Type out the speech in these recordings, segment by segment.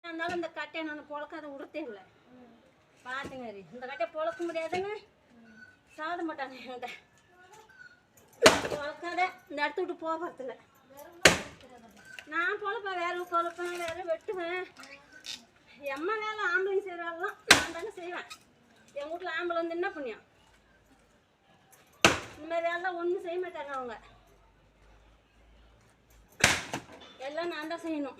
இருந்தாலும் இந்த கட்டையை நான் பொழக்காத விடத்தே இல்லை. பார்த்துங்க இந்த கட்டையை பொழக்க முடியாதுங்க, சாத மாட்டாங்க என்கிட்ட. பொழக்காத இந்த இடத்த விட்டு போகிறதில்ல. நான் பொழப்பேன், வேறு பொழப்பேன், வேறு வெட்டுவேன். எம்மா வேலை ஆம்பளைங்க செய்கிறாலாம் நான் தானே செய்வேன். எங்கள் வீட்டில் ஆம்பளை வந்து என்ன பண்ணியும் இந்த மாதிரி வேலை ஒன்றும் செய்ய மாட்டாங்க. அவங்க எல்லாம் நான் தான் செய்யணும்.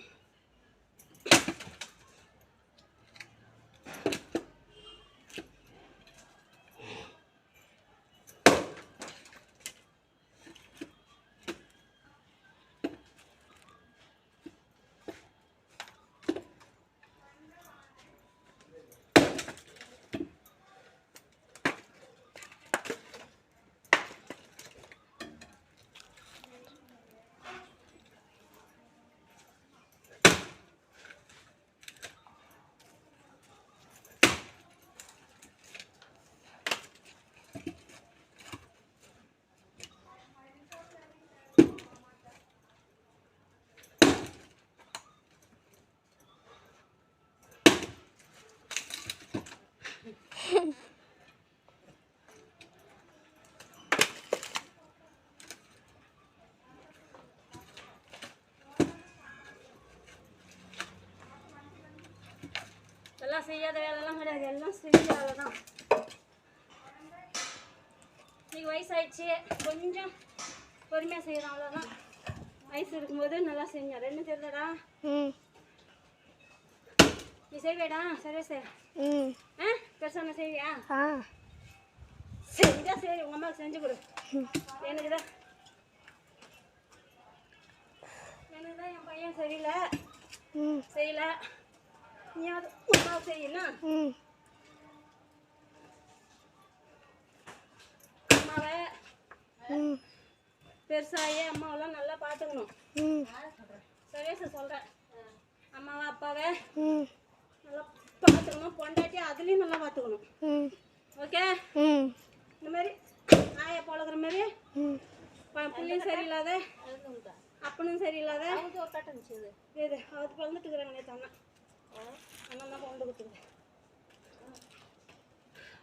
எல்லாம் செய்யாத வேலைலாம் கிடையாது, எல்லாம் செஞ்ச வேலை தான். இன்னைக்கு வயசாயிடுச்சு, கொஞ்சம் பொறுமையாக செய்கிறோம், அவ்வளோதான். வயசு இருக்கும்போது நல்லா செஞ்சேன். ரெண்டு தெரிலடா, நீ செய்வியாடா? சரி சரி. பெருசாக செய்வியா? செஞ்சா சரி, உங்கள் அம்மாவுக்கு செஞ்சு கொடு. எனக்கு தான் என் பையன் சரியில்லை, செய்யலை. நீ அது அம்மாவை செய்யணும். அம்மாவை பெருசாயே அம்மாவெல்லாம் நல்லா பார்த்துக்கணும். சரியா சார் சொல்கிறேன். அம்மாவை அப்பாவை நல்லா பார்த்துக்கணும். பொண்டாட்டி அதுலேயும் நல்லா பார்த்துக்கணும். ஓகே? இந்த மாதிரி ஆயா பழகிற மாதிரி பிள்ளையும் சரியில்லாத, அப்பனும் சரியில்லாத, இது அவருக்கு பிறந்துட்டுக்கிறாங்க. நேற்று அண்ணன் தான் கொண்டு கொடுத்துருங்க.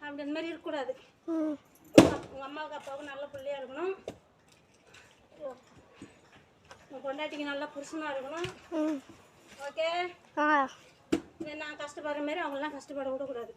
அப்படி அந்த மாதிரி இருக்கக்கூடாது. உங்கள் அம்மாவுக்கு அப்பாவுக்கும் நல்ல பிள்ளையாக இருக்கணும். உங்கள் பொண்டாட்டிக்கு நல்ல புருஷனாக இருக்கணும். ஓகே? நான் கஷ்டப்படுற மாதிரி அவங்களாம் கஷ்டப்பட விடக்கூடாது.